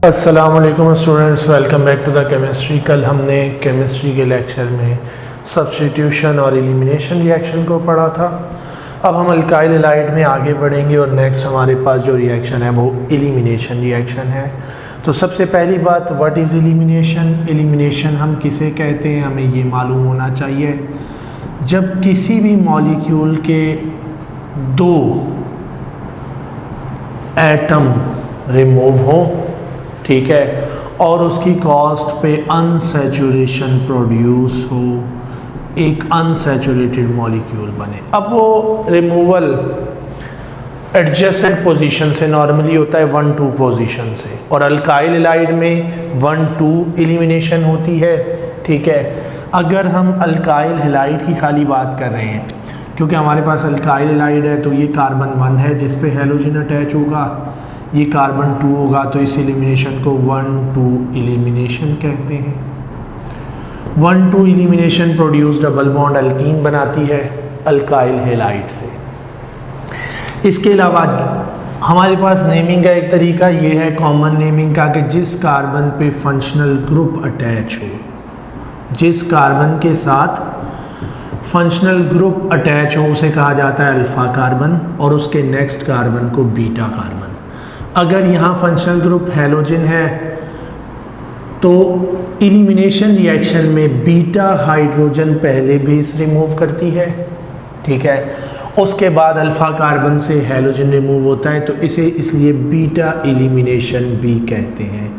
अस्सलाम वालेकुम students, welcome back to the chemistry. कल हमने केमिस्ट्री के लेक्चर में सब्स्टिट्यूशन और एलिमिनेशन रिएक्शन को पढ़ा था। अब हम अल्काइल हैलाइड में आगे बढ़ेंगे और नेक्स्ट हमारे पास जो रिएक्शन है वो एलिमिनेशन रिएक्शन है। तो सबसे पहली बात, व्हाट इज़ एलिमिनेशन? एलिमिनेशन हम किसे कहते हैं, हमें ये मालूम होना चाहिए। जब किसी भी मॉलिक्यूल के दो एटम रिमूव हो, ठीक है, और उसकी कॉस्ट पे अनसैचुरेशन प्रोड्यूस हो, एक अनसैचुरेटेड मॉलिक्यूल बने। अब वो रिमूवल एडजेसेंट पोजीशन से नॉर्मली होता है 1-2 पोजीशन से, और अल्काइल हैलाइड में 1-2 एलिमिनेशन होती है, ठीक है। अगर हम अल्काइल हैलाइड की खाली बात कर रहे हैं, क्योंकि हमारे पास अल्काइल हैलाइड है, तो ये कार्बन 1 है जिस पे हैलोजन अटैच होगा, ये कार्बन 2 होगा, तो इस एलिमिनेशन को 1-2 एलिमिनेशन कहते हैं। 1-2 elimination produce double bond alkyne बनाती है अल्काइल हैलाइड से। इसके अलावा हमारे पास नेमिंग का एक तरीका ये है, कॉमन नेमिंग का, कि जिस कार्बन पे फंक्शनल ग्रुप अटैच हो, जिस कार्बन के साथ फंक्शनल ग्रुप अटैच हो उसे कहा जाता है अल्फा कार्बन, और उसके नेक्स्ट कार्बन को बीटा कार्बन। अगर यहाँ फंक्शनल ग्रुप हैलोजन है तो एलिमिनेशन रिएक्शन में बीटा हाइड्रोजन पहले बेस रिमूव करती है, ठीक है, उसके बाद अल्फा कार्बन से हैलोजन रिमूव होता है, तो इसे इसलिए बीटा एलिमिनेशन भी कहते हैं,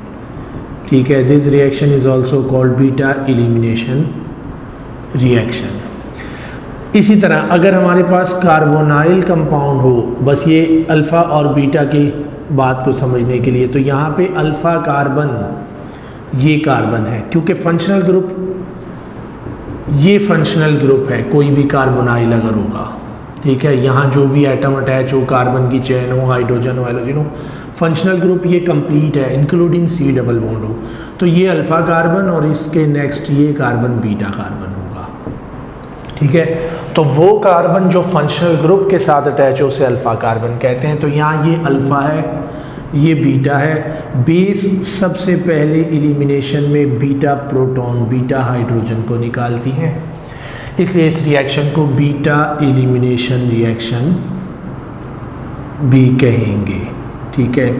ठीक है। This reaction is also called beta elimination reaction. इसी तरह अगर हमारे पास कार्बोनाइल कंपाउंड हो, बस ये अल्फ़ा और बीटा की बात को समझने के लिए, तो यहाँ पे अल्फ़ा कार्बन ये कार्बन है, क्योंकि फंक्शनल ग्रुप ये फंक्शनल ग्रुप है, कोई भी कार्बोनाइल अगर होगा, ठीक है, यहाँ जो भी एटम अटैच हो, कार्बन की चेन हो, हाइड्रोजन हो, हैलोजन हो, फंक्शनल ग्रुप ये कंप्लीट है, इंक्लूडिंग C डबल बॉन्ड हो, तो ये अल्फ़ा कार्बन और इसके नेक्स्ट ये कार्बन बीटा कार्बन होगा, ठीक है। तो वो कार्बन जो फंक्शनल ग्रुप के साथ अटैच हो उसे अल्फ़ा कार्बन कहते हैं। तो यहाँ ये अल्फ़ा है, ये बीटा है। बेस सबसे पहले एलिमिनेशन में बीटा प्रोटॉन, बीटा हाइड्रोजन को निकालती है, इसलिए इस रिएक्शन को बीटा एलिमिनेशन रिएक्शन भी कहेंगे, ठीक है।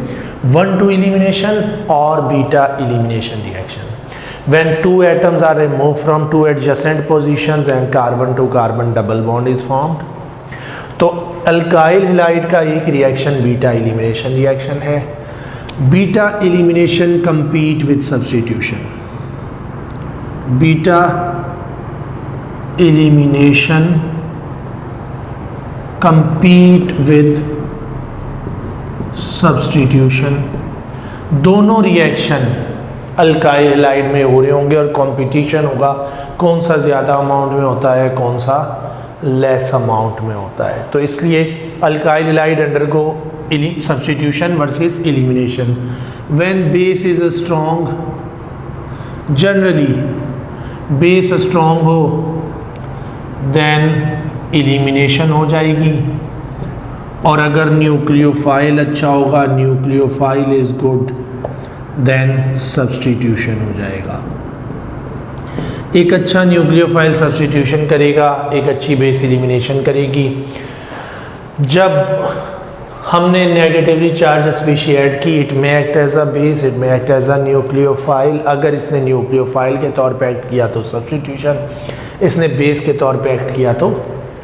1-2 एलिमिनेशन और beta elimination reaction. When 2 atoms are removed from 2 adjacent positions and carbon to carbon double bond is formed, तो अल्काइल हैलाइड का एक रिएक्शन बीटा एलिमिनेशन रिएक्शन है। Beta elimination compete with substitution, beta elimination compete with substitution। दोनों reaction alkyl halide में हो रहे होंगे और कंपटीशन होगा कौन सा ज़्यादा अमाउंट में होता है, कौन सा लेस अमाउंट में होता है। तो इसलिए alkyl halide undergo substitution versus elimination. When base is strong, generally base strong हो देन एलिमिनेशन हो जाएगी, और अगर न्यूक्लियोफाइल अच्छा होगा, nucleophile is good, then substitution हो जाएगा। एक अच्छा न्यूक्लियोफाइल सब्स्टिट्यूशन करेगा, एक अच्छी बेस एलिमिनेशन करेगी। जब हमने नेगेटिवली चार्ज स्पीशीज ऐड की, it may act as a base, it may act as a nucleophile. अगर इसने न्यूक्लियोफाइल के तौर पे एक्ट किया तो सब्स्टिट्यूशन, इसने बेस के तौर पे एक्ट किया तो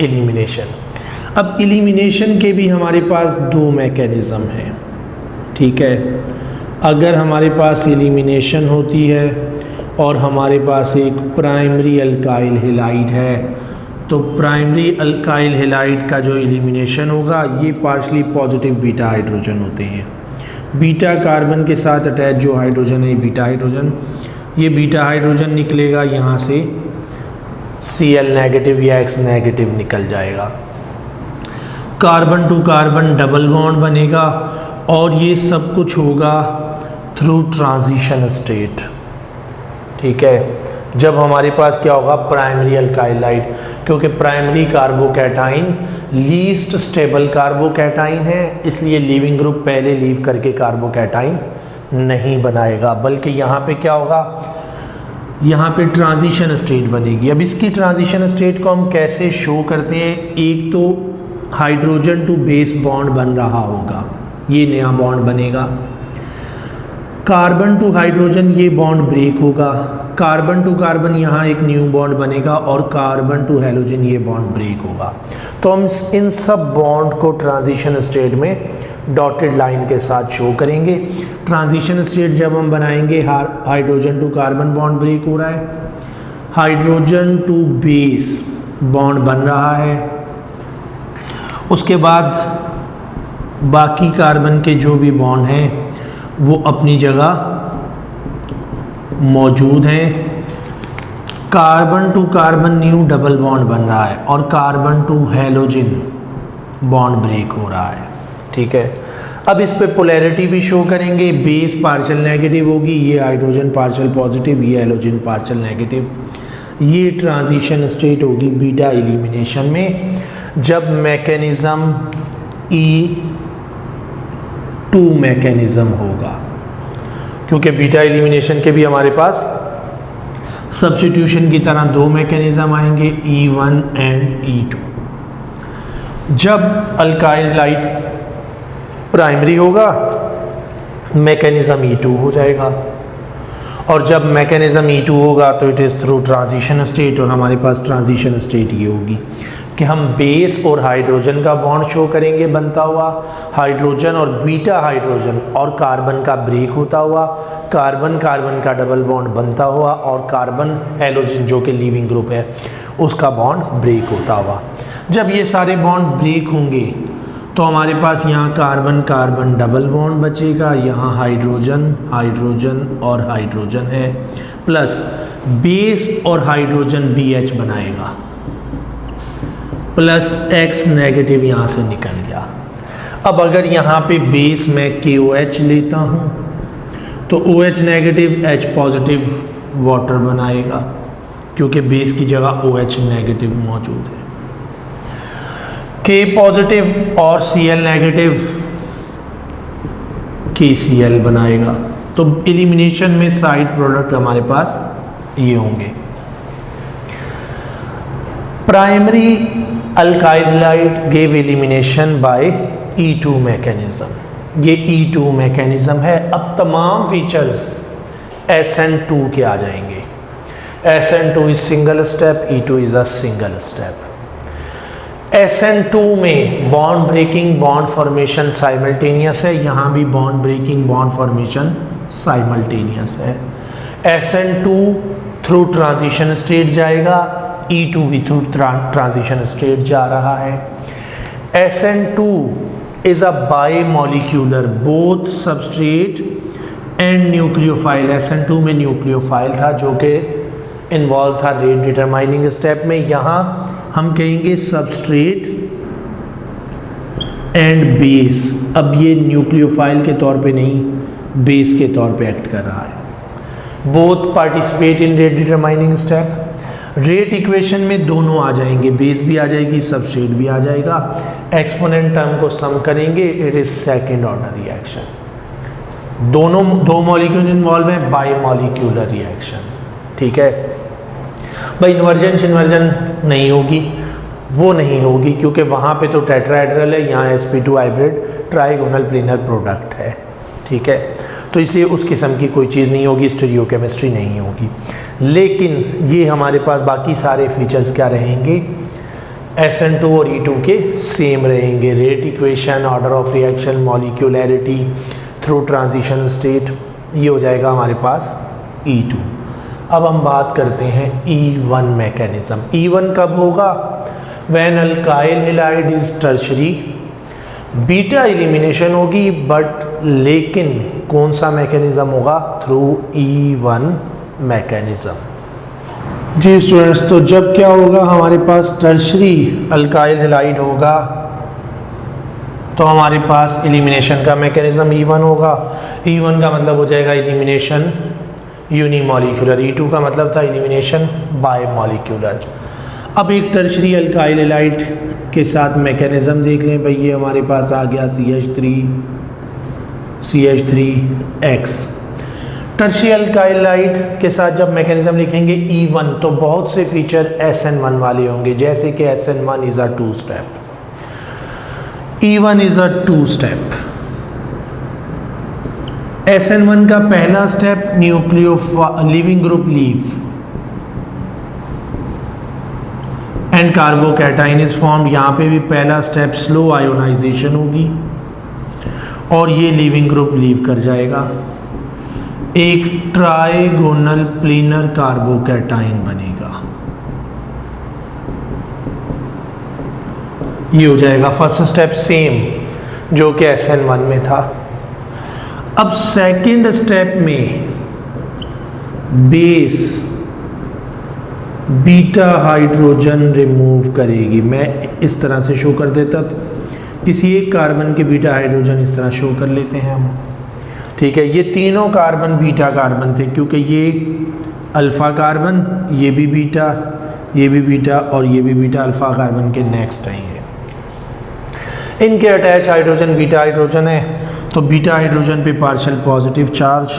एलिमिनेशन। अब एलिमिनेशन के भी हमारे पास 2 मैकेनिज़्म हैं, ठीक है। अगर हमारे पास एलिमिनेशन होती है और हमारे पास एक प्राइमरी अल्काइल हैलाइड है, तो प्राइमरी अल्काइल हैलाइड का जो एलिमिनेशन होगा ये पार्शली पॉजिटिव बीटा हाइड्रोजन होते हैं। बीटा कार्बन के साथ अटैच जो हाइड्रोजन है बीटा हाइड्रोजन, ये बीटा हाइड्रोजन निकलेगा यहाँ से Cl नेगेटिव या X नेगेटिव निकल जाएगा, carbon to carbon double bond बनेगा, और ये सब कुछ होगा थ्रू ट्रांजिशन स्टेट, ठीक है। जब हमारे पास क्या होगा, प्राइमरी अल्काइल हैलाइड, क्योंकि primary carbocation least stable carbocation है, इसलिए लीविंग ग्रुप पहले लीव करके कार्बोकैटाइन नहीं बनाएगा, बल्कि यहाँ पे क्या होगा, यहाँ पे ट्रांजिशन स्टेट बनेगी। अब इसकी ट्रांजिशन स्टेट को हम कैसे शो करते हैं, एक तो हाइड्रोजन टू बेस बॉन्ड बन रहा होगा, ये नया बॉन्ड बनेगा, कार्बन टू हाइड्रोजन ये बॉन्ड ब्रेक होगा, कार्बन टू कार्बन यहाँ एक न्यू बॉन्ड बनेगा और कार्बन टू हैलोजन ये बॉन्ड ब्रेक होगा। तो हम इन सब बॉन्ड को ट्रांजिशन स्टेट में डॉटेड लाइन के साथ शो करेंगे। ट्रांजिशन स्टेट जब हम बनाएंगे, hydrogen to carbon bond break हो रहा है, हाइड्रोजन टू बेस बॉन्ड बन रहा है, उसके बाद बाकी कार्बन के जो भी बॉन्ड हैं वो अपनी जगह मौजूद हैं, carbon to carbon new double bond बन रहा है और carbon to halogen bond break हो रहा है। ठीक है, अब इस पे पोलैरिटी भी शो करेंगे, बेस पार्शियल नेगेटिव होगी, ये हाइड्रोजन पार्शियल पॉजिटिव, ये हैलोजन पार्शियल नेगेटिव। ये ट्रांजिशन स्टेट होगी बीटा एलिमिनेशन में, जब मैकेनिज्म E2 मैकेनिज्म होगा, क्योंकि बीटा एलिमिनेशन के भी हमारे पास सब्स्टिट्यूशन की तरह दो मैकेनिज्म आएंगे, E1 एंड E2। जब अल्काइल हाइलाइड प्राइमरी होगा मैकेनिज्म E2 हो जाएगा, और जब मैकेनिज्म E2 होगा तो it is through transition state, और हमारे पास ट्रांजिशन स्टेट ये होगी कि हम बेस और हाइड्रोजन का बॉन्ड शो करेंगे बनता हुआ, हाइड्रोजन और बीटा हाइड्रोजन और कार्बन का ब्रेक होता हुआ, कार्बन कार्बन का डबल बॉन्ड बनता हुआ, और कार्बन हैलोजन जो कि लीविंग ग्रुप है उसका बॉन्ड ब्रेक होता हुआ। जब ये सारे बॉन्ड ब्रेक होंगे तो हमारे पास यहाँ कार्बन कार्बन डबल बॉन्ड बचेगा, यहाँ हाइड्रोजन हाइड्रोजन और हाइड्रोजन है, प्लस बेस और हाइड्रोजन BH बनाएगा, प्लस X नेगेटिव यहाँ से निकल गया। अब अगर यहाँ पे बेस में KOH लेता हूँ तो OH negative H positive water बनाएगा, क्योंकि बेस की जगह OH नेगेटिव मौजूद है, K पॉजिटिव और Cl नेगेटिव KCl बनाएगा। तो एलिमिनेशन में साइड प्रोडक्ट हमारे पास ये होंगे। Primary alkyl halide gave elimination by E2 mechanism, ये E2 मैकेनिज्म है। अब तमाम फीचर्स SN2 के आ जाएंगे। SN2 is single step, E2 is a single step. SN2 में bond breaking bond formation simultaneous है, यहाँ भी bond breaking bond formation simultaneous है। SN2 थ्रू ट्रांजिशन स्टेट जाएगा, E2 भी थ्रू ट्रांजिशन स्टेट जा रहा है। SN2 is a bimolecular both substrate and nucleophile. SN2 में न्यूक्लियोफाइल था जो कि इन्वॉल्व था रेट डिटरमाइनिंग स्टेप में, यहाँ हम कहेंगे सबस्ट्रेट एंड बेस। अब ये न्यूक्लियोफाइल के तौर पे नहीं, बेस के तौर पे एक्ट कर रहा है। Both participate in rate determining step. Rate equation में दोनों आ जाएंगे, बेस भी आ जाएगी, सबस्ट्रेट भी आ जाएगा। एक्सपोनेंट टर्म को सम करेंगे, it is second order reaction. दोनों दो मॉलिक्यूल इन्वॉल्व है, बायमॉलिक्यूलर रिएक्शन। ठीक है भाई, इन्वर्जन नहीं होगी, वो नहीं होगी क्योंकि वहाँ पे तो टेट्राहेड्रल है, यहाँ sp2 hybrid trigonal planar product है। ठीक है, तो इसलिए उस किस्म की कोई चीज़ नहीं होगी, स्टीरियोकेमिस्ट्री नहीं होगी। लेकिन ये हमारे पास बाकी सारे फीचर्स क्या रहेंगे, SN2 और E2 के सेम रहेंगे। Rate equation, order of reaction, molecularity through transition state, ये हो जाएगा हमारे पास E2। अब हम बात करते हैं E1 मैकेनिज्म। E1 कब होगा? When alkyl halide is tertiary, beta elimination होगी, बट लेकिन कौन सा मैकेनिज्म होगा? Through E1 mechanism. जी स्टूडेंट्स, तो जब क्या होगा, हमारे पास टर्शरी अल्काइल हैलाइड होगा तो हमारे पास एलिमिनेशन का मैकेनिज्म E1 होगा। E1 का मतलब हो जाएगा एलिमिनेशन यूनिमॉलिक्यूलर, E2 का मतलब था एलिमिनेशन बायमॉलिक्यूलर। अब एक टर्शरी अल्काइल हैलाइड के साथ मैकेनिज्म देख लें भाई। ये हमारे पास आ गया CH3 CH3X। टर्शियल अल्काइलाइड के साथ जब मैकेनिज्म लिखेंगे E1 तो बहुत से फीचर SN1 वाले होंगे, जैसे कि SN1 is a two step, E1 is a two step. SN1 का पहला step nucleo leaving group leave and carbocation is formed. यहाँ पे भी पहला स्टेप स्लो आयोनाइजेशन होगी और ये लिविंग ग्रुप लीव कर जाएगा, एक ट्राइगोनल प्लीनर कार्बोकैटाइन बनेगा। ये हो जाएगा फर्स्ट स्टेप सेम जो कि SN1 में था। अब सेकंड स्टेप में बेस बीटा हाइड्रोजन रिमूव करेगी। मैं इस तरह से शो कर देता, किसी एक कार्बन के बीटा हाइड्रोजन इस तरह शो कर लेते हैं हम, ठीक है। ये तीनों कार्बन बीटा कार्बन थे, क्योंकि ये अल्फ़ा कार्बन, ये भी बीटा, ये भी बीटा और ये भी बीटा अल्फ़ा कार्बन के नेक्स्ट आएंगे। इनके अटैच हाइड्रोजन बीटा हाइड्रोजन है, तो बीटा हाइड्रोजन पे पार्शियल पॉजिटिव चार्ज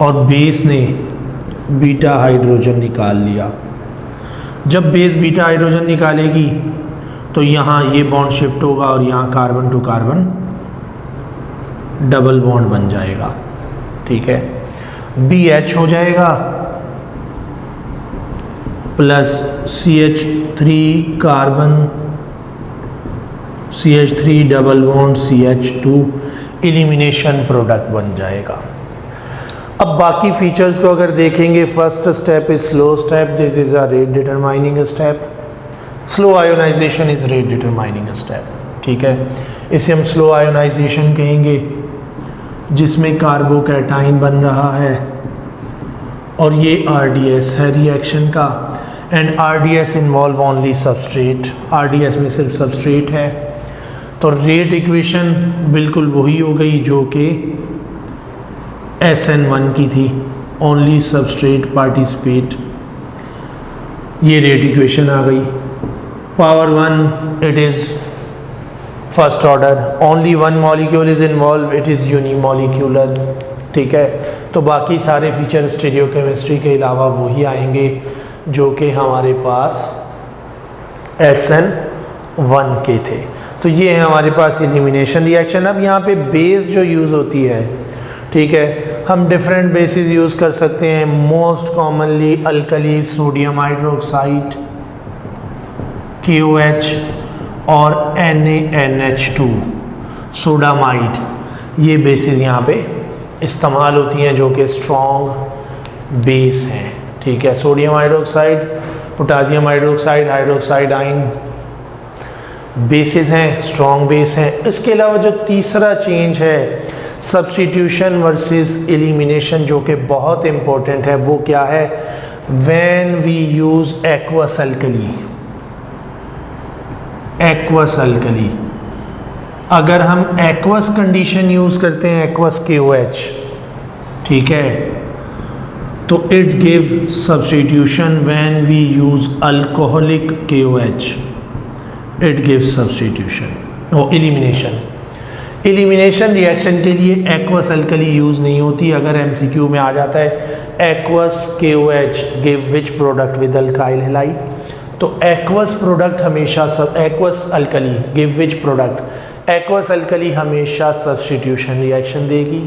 और बेस ने बीटा हाइड्रोजन निकाल लिया। जब बेस बीटा हाइड्रोजन निकालेगी तो यहाँ ये बॉन्ड शिफ्ट होगा और यहाँ carbon to carbon double bond बन जाएगा, ठीक है। BH हो जाएगा plus CH3 carbon, CH3 double bond CH2, elimination product बन जाएगा। अब बाकी फीचर्स को अगर देखेंगे, first step is slow step, this is a rate determining step, slow ionisation is rate determining step, ठीक है। इसे हम स्लो आयोनाइजेशन कहेंगे, जिसमें कार्बोकैटाइन बन रहा है और ये RDS है रिएक्शन का, and RDS involve only substrate, RDS में सिर्फ सबस्ट्रेट है, तो रेट इक्वेशन बिल्कुल वही हो गई जो कि SN1 की थी, ओनली सबस्ट्रेट पार्टिसिपेट, ये रेट इक्वेशन आ गई। Power 1 it is first order, only one molecule is involve, it is unimolecular, ठीक है। तो बाकी सारे फीचर स्टीरियोकेमिस्ट्री के अलावा वही आएंगे जो कि हमारे पास SN1 के थे। तो ये है हमारे पास एलिमिनेशन रिएक्शन। अब यहाँ पे बेस जो यूज़ होती है, ठीक है, हम डिफरेंट बेसिस यूज़ कर सकते हैं। Most commonly alkali sodium hydroxide KOH और NaNH2 सोडामाइड, ये बेसिस यहाँ पे इस्तेमाल होती हैं जो कि स्ट्रॉन्ग बेस हैं, ठीक है। Sodium hydroxide, potassium hydroxide, hydroxide आइन बेसिस हैं, स्ट्रॉन्ग बेस हैं। इसके अलावा जो तीसरा चेंज है सब्स्टिट्यूशन वर्सेस एलिमिनेशन, जो कि बहुत इंपॉर्टेंट है, वो क्या है? When we use aqueous alkali, aqueous alkali, अगर हम एक्वस कंडीशन यूज करते हैं, एक्वस KOH, ठीक है, तो it give substitution. When we use alcoholic KOH it give substitution और एलिमिनेशन। एलिमिनेशन रिएक्शन के लिए एक्वस अल्कली यूज़ नहीं होती। अगर MCQ में आ जाता है aqueous KOH give which product with alkyl halide, तो एक्वस प्रोडक्ट हमेशा aqueous alkali give which product, aqueous alkali हमेशा सब्स्टिट्यूशन रिएक्शन देगी।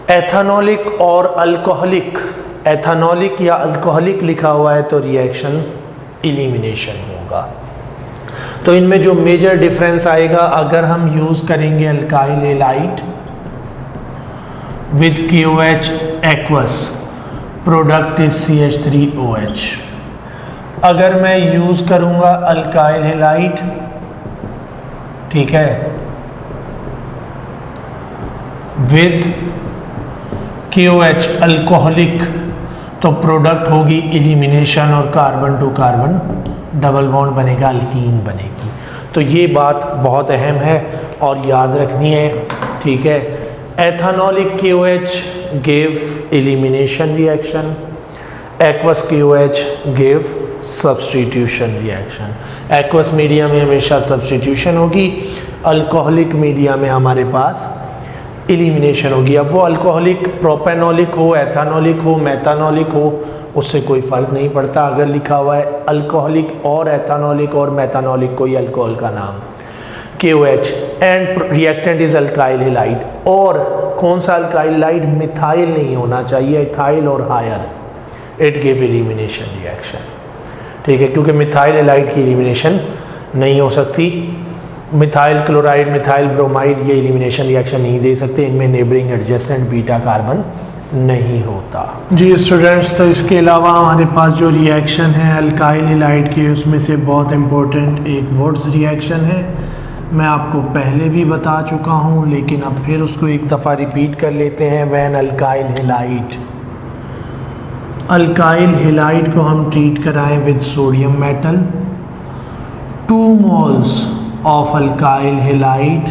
एथेनॉलिक और अल्कोहलिक, एथेनॉलिक या अल्कोहलिक लिखा हुआ है तो रिएक्शन एलिमिनेशन होगा। तो इनमें जो मेजर डिफरेंस आएगा, अगर हम यूज़ करेंगे alkyl halide with KOH aqueous, product is CH3OH। अगर मैं यूज़ करूँगा अल्काइल हैलाइड, ठीक है, विद KOH अल्कोहलिक, तो प्रोडक्ट होगी एलिमिनेशन और carbon to carbon double bond बनेगा, अल्कीन बनेगी। तो ये बात बहुत अहम है और याद रखनी है, ठीक है। Ethanolic KOH give elimination reaction, aqueous KOH give substitution reaction. Aqueous media में हमेशा सब्स्टिट्यूशन होगी, अल्कोहलिक मीडिया में हमारे पास एलिमिनेशन होगी। अब वो अल्कोहलिक प्रोपेनोलिक हो, एथानोलिक हो, मेथानोलिक हो, उससे कोई फ़र्क नहीं पड़ता। अगर लिखा हुआ है अल्कोहलिक और एथानोलिक और मेथानोलिक कोई अल्कोहल का नाम, KOH, and reactant is alkyl halide. और कौन सा अल्काइल हैलाइड? मिथाइल नहीं होना चाहिए, इथाइल और higher, it give elimination reaction. ठीक है, क्योंकि मिथाइल हैलाइड की एलिमिनेशन नहीं हो सकती। मिथाइल क्लोराइड, मिथाइल ब्रोमाइड ये एलिमिनेशन रिएक्शन नहीं दे सकते, इनमें नेबरिंग एडजेसेंट बीटा कार्बन नहीं होता। जी स्टूडेंट्स, तो इसके अलावा हमारे पास जो रिएक्शन है अल्काइल हैलाइड के, उसमें से बहुत इम्पोर्टेंट एक वुड्स रिएक्शन है। मैं आपको पहले भी बता चुका हूँ, लेकिन अब फिर उसको एक दफ़ा रिपीट कर लेते हैं। व्हेन अल्काइल हैलाइड को हम ट्रीट कराएं with sodium metal, 2 moles of alkyl halide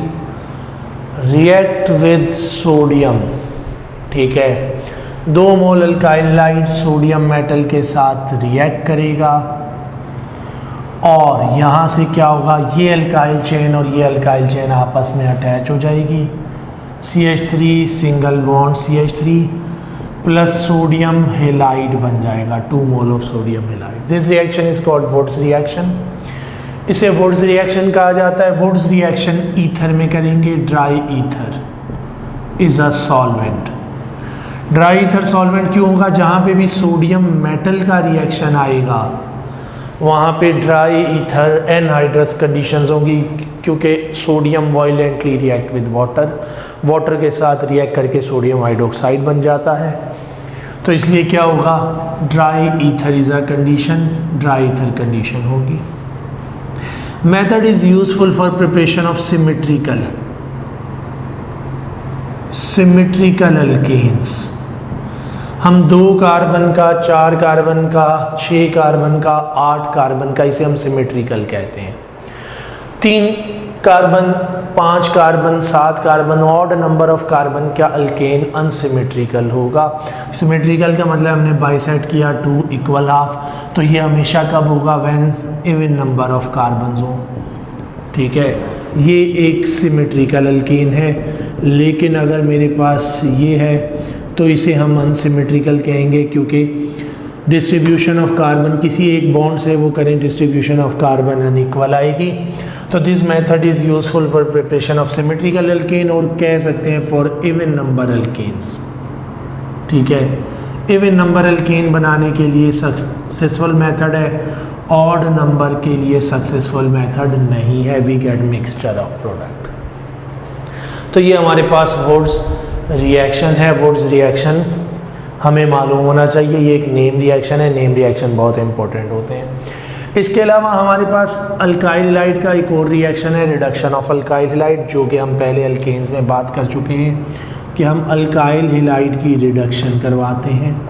react with sodium। ठीक है, 2 मोल अल्काइल हैलाइड सोडियम मेटल के साथ रिएक्ट करेगा और यहाँ से क्या होगा, ये अल्काइल चेन और ये अल्काइल चेन आपस में अटैच हो जाएगी। CH3 single bond CH3 plus sodium halide बन जाएगा, 2 मोल of sodium halide. This reaction is called Wurtz reaction. इसे वुड्स रिएक्शन कहा जाता है। वुड्स रिएक्शन ईथर में करेंगे। Dry ether is a solvent. Dry ether solvent क्यों होगा? जहाँ पे भी सोडियम मेटल का रिएक्शन आएगा वहाँ पे ड्राई ईथर एनहाइड्रस कंडीशंस होंगी, क्योंकि sodium violently react with water, water के साथ रिएक्ट करके सोडियम हाइड्रोक्साइड बन जाता है। तो इसलिए क्या होगा, dry ether is a condition, dry ether condition होगी। Method is useful for preparation of symmetrical alkanes। हम 2 कार्बन का, 4 कार्बन का, 6 कार्बन का, 8 कार्बन का, इसे हम सिमेट्रिकल कहते हैं। 3 carbon, 5 carbon, 7 carbon, odd number of carbon का अल्केन अनसिमेट्रिकल होगा। सिमेट्रिकल का मतलब हमने बाइसेक्ट किया 2 इक्वल हाफ, तो ये हमेशा कब होगा? When even number of carbon हो। ठीक है, ये एक सिमेट्रिकल अल्केन है। लेकिन अगर मेरे पास ये है तो इसे हम अनसिमेट्रिकल कहेंगे, क्योंकि डिस्ट्रीब्यूशन ऑफ कार्बन किसी एक बॉन्ड से वो करें, डिस्ट्रीब्यूशन ऑफ कार्बन अनइक्वल आएगी। तो this method is useful for preparation of symmetrical alkane, और कह सकते हैं फॉर इवन नंबर अल्केन्स। ठीक है, इवन नंबर अल्केन बनाने के लिए सक्सेसफुल मेथड है, ऑड नंबर के लिए सक्सेसफुल मेथड नहीं है। We get mixture of product. तो ये हमारे पास वुड्स रिएक्शन है। वुड्स रिएक्शन हमें मालूम होना चाहिए, ये एक नेम रिएक्शन है। नेम रिएक्शन बहुत इंपॉर्टेंट होते हैं। इसके अलावा हमारे पास अल्काइल हैलाइड का एक और रिएक्शन है, रिडक्शन ऑफ अल्काइल हैलाइड, जो कि हम पहले अल्केन्स में बात कर चुके हैं कि हम अल्काइल हैलाइड की रिडक्शन करवाते हैं।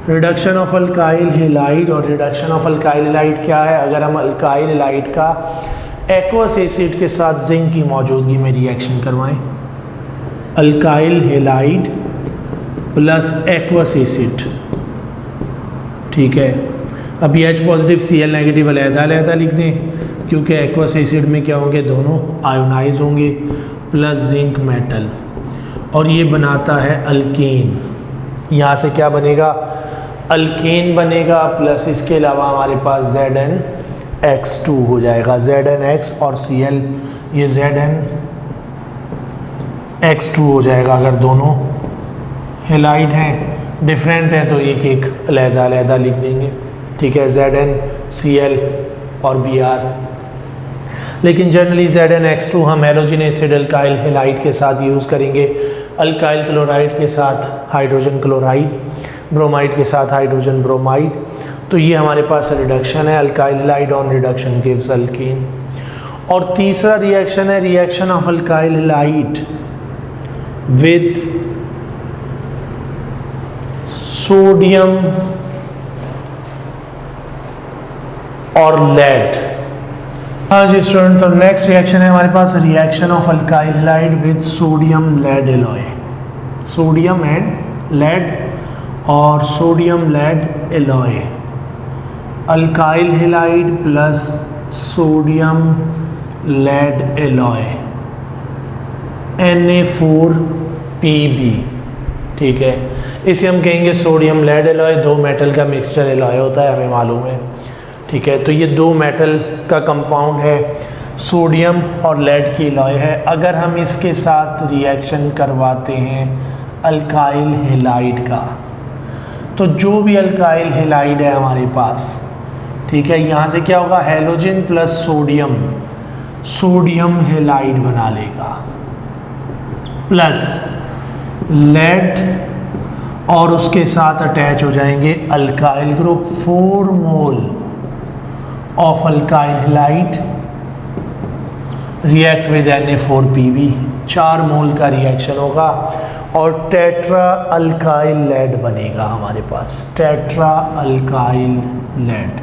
रिडक्शन ऑफ अल्काइल हैलाइड, और रिडक्शन ऑफ अल्काइल हैलाइड क्या है? अगर हम अल्काइल हैलाइड का एक्वस एसिड के साथ जिंक की मौजूदगी में रिएक्शन करवाएं, alkyl halide plus aqueous acid. ठीक है, अभी H पॉजिटिव Cl नेगेटिव अलग-अलग लिख दें, क्योंकि एक्वस एसिड में क्या होंगे, दोनों आयोनाइज होंगे, प्लस जिंक मेटल, और ये बनाता है अल्केन। यहाँ से क्या बनेगा? अल्केन बनेगा, प्लस इसके अलावा हमारे पास ZnX2 हो जाएगा। ZnX और Cl, ये ZnX2 हो जाएगा। अगर दोनों हैलाइड हैं, डिफरेंट हैं, तो एक एक अलग-अलग लिख देंगे। ठीक है, ZnCl और Br। लेकिन जनरली ZnX2 हम हैलोजन एसिड अल्काइल हैलाइड के साथ यूज़ करेंगे, अल्काइल क्लोराइड के साथ हाइड्रोजन क्लोराइड, ब्रोमाइड के साथ हाइड्रोजन ब्रोमाइड। तो ये हमारे पास रिडक्शन है, alkyl halide on reduction gives alkane. और तीसरा रिएक्शन है reaction of alkyl halide with sodium और लेड। हाँ जी स्टूडेंट, तो नेक्स्ट रिएक्शन है हमारे पास reaction of alkyl halide with sodium lead alloy. Sodium and lead और sodium lead alloy, alkyl halide plus sodium lead alloy, Na4 Pb, ठीक है। इसे हम कहेंगे सोडियम लेड एलॉय, दो मेटल का मिक्सचर एलॉय होता है, हमें मालूम है, ठीक है। तो ये दो मेटल का कंपाउंड है, सोडियम और लेड की एलॉय है। अगर हम इसके साथ रिएक्शन करवाते हैं अल्काइल हैलाइड का, तो जो भी अल्काइल हैलाइड है हमारे पास, ठीक है, यहाँ से क्या होगा, halogen plus sodium, sodium halide बना लेगा, प्लस लेड, और उसके साथ अटैच हो जाएंगे alkyl group, 4 mole of alkyl halide react with Na4Pb, 4 mole का रिएक्शन होगा और टेट्रा अल्काइल लेड बनेगा हमारे पास, tetra alkyl lead,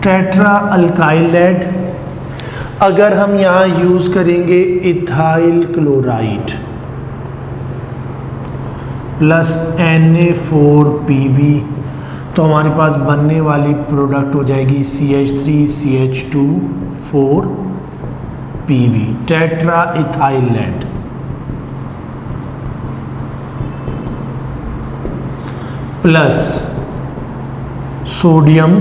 tetra alkyl lead. अगर हम यहाँ यूज करेंगे इथाइल क्लोराइड प्लस Na4Pb, तो हमारे पास बनने वाली प्रोडक्ट हो जाएगी CH3CH2 4Pb, tetra ethyl lead, plus sodium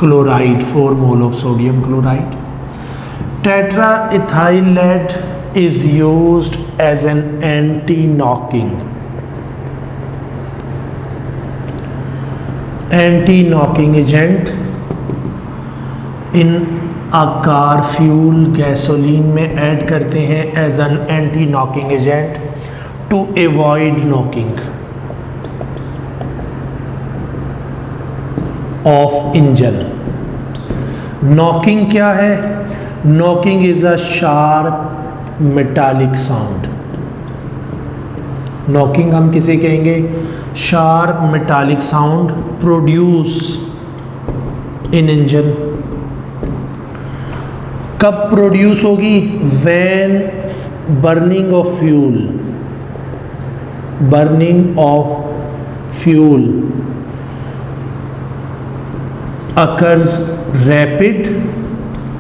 chloride, 4 mole of sodium chloride. Tetra ethyl lead is used as an anti knocking agent in a car fuel, gasoline में add करते हैं as an anti knocking agent to avoid knocking of engine. Knocking क्या है? Knocking is a sharp metallic sound. Knocking हम किसे कहेंगे? Sharp metallic sound produce in engine. कब produce होगी? When burning of fuel, burning of fuel occurs rapid,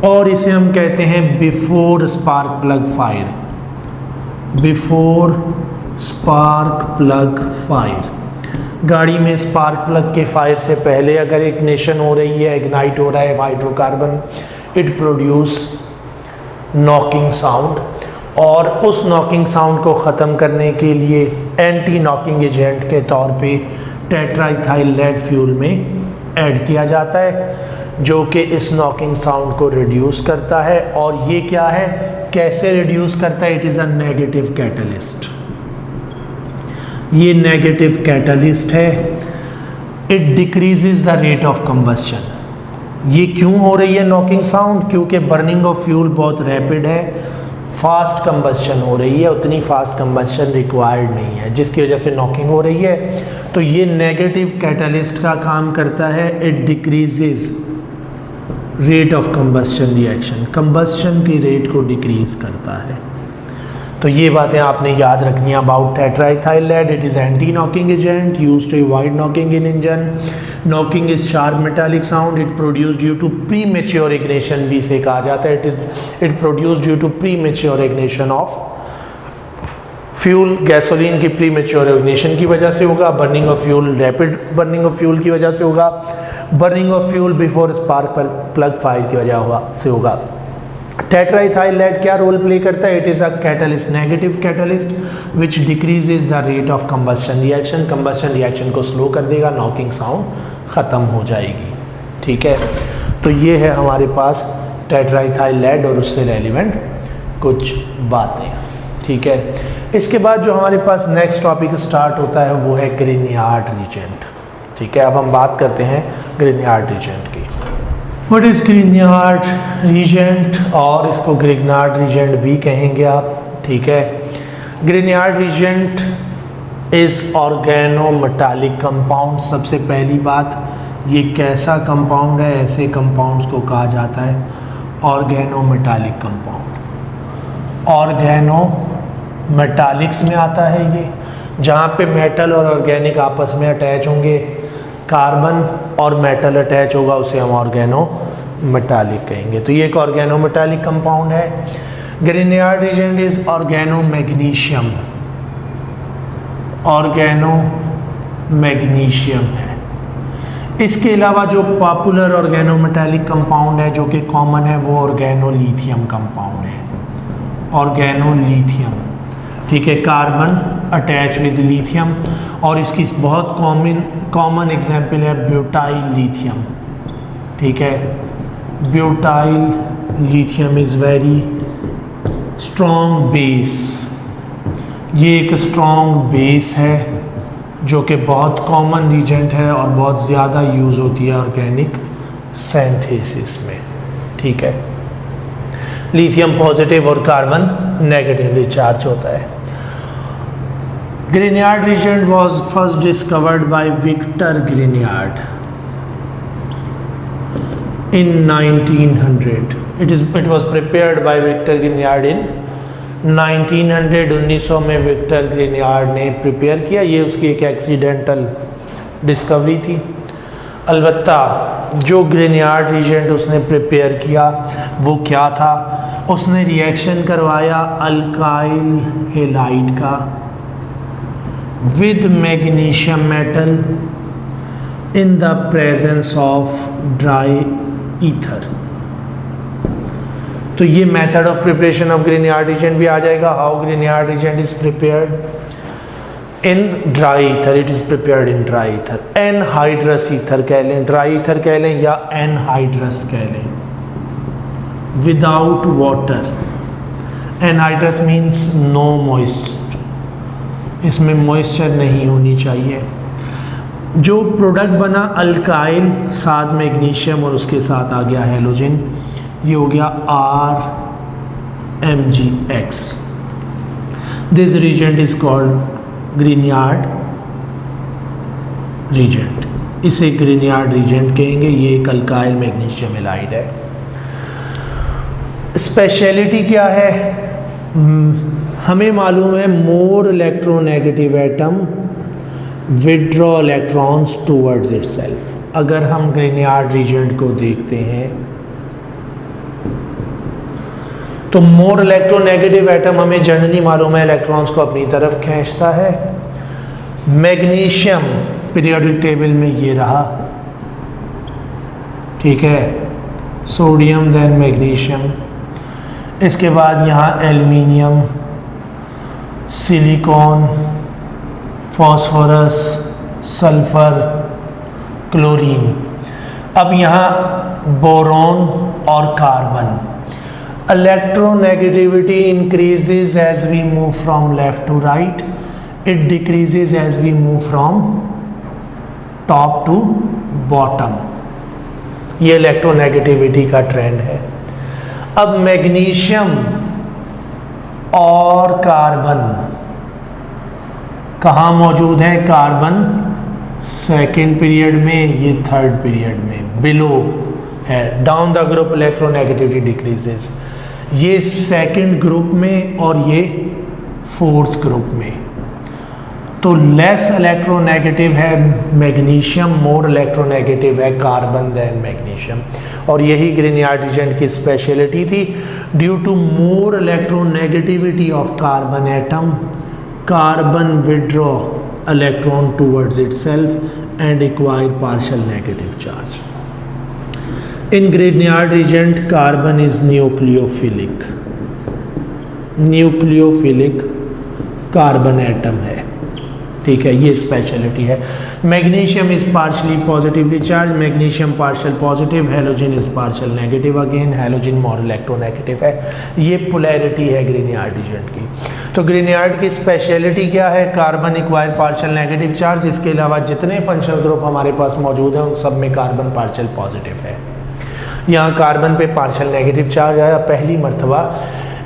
और इसे हम कहते हैं before spark plug fire, before spark plug fire. गाड़ी में स्पार्क प्लग के फायर से पहले अगर इग्निशन हो रही है, इग्नाइट हो रहा है hydrocarbon, it produce knocking sound, और उस नॉकिंग साउंड को ख़त्म करने के लिए एंटी नॉकिंग एजेंट के तौर पे टेट्राइथाइल लेड फ्यूल में ऐड किया जाता है, जो कि इस नॉकिंग साउंड को रिड्यूस करता है। और ये क्या है, कैसे रिड्यूस करता है? It is a negative catalyst. ये नेगेटिव कैटलिस्ट है। It decreases the rate of combustion. ये क्यों हो रही है नॉकिंग साउंड? क्योंकि बर्निंग ऑफ फ्यूल बहुत रैपिड है, फास्ट कंबस्शन हो रही है, उतनी फास्ट कंबस्शन रिक्वायर्ड नहीं है, जिसकी वजह से नॉकिंग हो रही है। तो ये नेगेटिव कैटलिस्ट का काम करता है। It decreases rate of combustion reaction, combustion की रेट को डिक्रीज करता है। तो ये बातें आपने याद रखनी है about tetraethyl lead. It is anti knocking agent used to avoid knocking in engine. Knocking is sharp metallic sound. It produce due to premature ignition भी इसे कहा जाता है। It produce due to premature ignition of fuel. Gasoline की premature ignition की वजह से होगा। Burning of fuel, rapid burning of fuel की वजह से होगा। Burning of fuel before spark plug fire की वजह से होगा। टेट्राइथाइल लेड क्या रोल प्ले करता है? It is a catalyst, negative catalyst which decreases the rate of combustion reaction. Combustion reaction को स्लो कर देगा, नॉकिंग साउंड ख़त्म हो जाएगी। ठीक है, तो ये है हमारे पास टेट्राइथाइल लेड और उससे रेलिवेंट कुछ बातें। ठीक है, इसके बाद जो हमारे पास नेक्स्ट टॉपिक स्टार्ट होता है वो है ग्रिग्नार्ड रीजेंट। ठीक है, अब हम बात करते हैं ग्रिग्नार्ड रीजेंट की। व्हाट इज़ ग्रिग्नार्ड रीजेंट, और इसको ग्रिग्नार्ड रीजेंट भी कहेंगे आप। ठीक है, Grignard reagent is organometallic compound. सबसे पहली बात, ये कैसा कंपाउंड है? ऐसे कंपाउंड्स को कहा जाता है ऑर्गेनोमेटालिक कंपाउंड। ऑर्गेनोमेटालिक्स में आता है ये, जहाँ पे मेटल और ऑर्गेनिक आपस में अटैच होंगे, कार्बन और मेटल अटैच होगा, उसे हम ऑर्गेनोमेटालिक कहेंगे। तो ये एक ऑर्गेनोमेटालिक कंपाउंड है। Grignard reagent is oregano magnesium है। इसके अलावा जो पॉपुलर ऑर्गेनो मेटालिक कंपाउंड है जो कि कॉमन है वो ऑर्गेनोलिथियम कंपाउंड है, ऑर्गेनोलिथियम, ठीक है, कार्बन अटैच विद लिथियम। और इसकी बहुत कॉमन एग्जांपल है ब्यूटाइल लिथियम, ठीक है, butyl lithium is very strong base. ये एक स्ट्रॉन्ग बेस है जो कि बहुत कॉमन रीजेंट है और बहुत ज़्यादा यूज़ होती है ऑर्गेनिक सिंथेसिस में, ठीक है। लिथियम पॉजिटिव और कार्बन नेगेटिवली चार्ज होता है। Grignard reagent was first discovered by Victor Grignard in 1900. It was prepared by Victor Grignard in 1900। 1900 में विक्टर ग्रिनियार्ड ने प्रिपेयर किया। ये उसकी एक एक्सीडेंटल डिस्कवरी थी। अलबत्ता जो ग्रिनियार्ड रीजेंट उसने प्रिपेयर किया वो क्या था, उसने रिएक्शन करवाया अल्काइल हेलाइड का with magnesium metal in the presence of dry ether. तो ये method of preparation of Grignard reagent भी आ जाएगा। How Grignard reagent is prepared in dry ether, it is prepared in dry ether, anhydrous ether कह लें, dry ether कह लें या एनहाइड्रस कह लें, without water. Anhydrous means no moisture, इसमें मॉइस्चर नहीं होनी चाहिए। जो प्रोडक्ट बना अल्काइल साथ मैग्नीशियम और उसके साथ आ गया हेलोजन, ये हो गया RMgX। This reagent is called Grignard reagent, इसे ग्रिनियार्ड रीजेंट कहेंगे। ये एक अल्काइल मैग्नीशियम हेलाइड है। स्पेशलिटी क्या है, हमें मालूम है more electronegative atom withdraw electrons towards itself. अगर हम ग्रिनियार्ड रीजेंट को देखते हैं तो मोर इलेक्ट्रोनेगेटिव एटम हमें जनरली मालूम है इलेक्ट्रॉन्स को अपनी तरफ खींचता है। मैग्नीशियम पीरियोडिक टेबल में ये रहा, ठीक है, सोडियम देन मैग्नीशियम, इसके बाद यहाँ aluminium, silicon, phosphorus, sulphur, chlorine. अब यहाँ बोरॉन और carbon. Electronegativity increases as we move from left to right, it decreases as we move from top to bottom. ये इलेक्ट्रोनेगेटिविटी का ट्रेंड है। अब मैग्नीशियम और कार्बन कहाँ मौजूद है, कार्बन सेकेंड पीरियड में, ये थर्ड पीरियड में, बिलो है। Down the group electronegativity decreases, ये सेकेंड ग्रुप में और ये फोर्थ ग्रुप में। तो लेस इलेक्ट्रोनेगेटिव है मैग्नीशियम, मोर इलेक्ट्रोनेगेटिव है कार्बन देन मैग्नीशियम। और यही ग्रिनियार्ड रीजेंट की स्पेशलिटी थी। Due to more electronegativity of carbon atom, carbon withdraw electron towards itself and acquire partial negative charge. In Grignard reagent, carbon is nucleophilic, nucleophilic carbon atom है, ठीक है, ये speciality है। Magnesium is partially positively charge, magnesium partial positive, halogen is partial negative, again halogen more electronegative है। ये polarity है Grignard reagent की। तो ग्रिनियार्ड की स्पेशलिटी क्या है, carbon acquire partial negative charge. इसके अलावा जितने फंक्शनल ग्रुप हमारे पास मौजूद हैं उन सब में कार्बन पार्शियल पॉजिटिव है। यहाँ कार्बन पे पार्शियल नेगेटिव चार्ज आया, पहली मर्तबा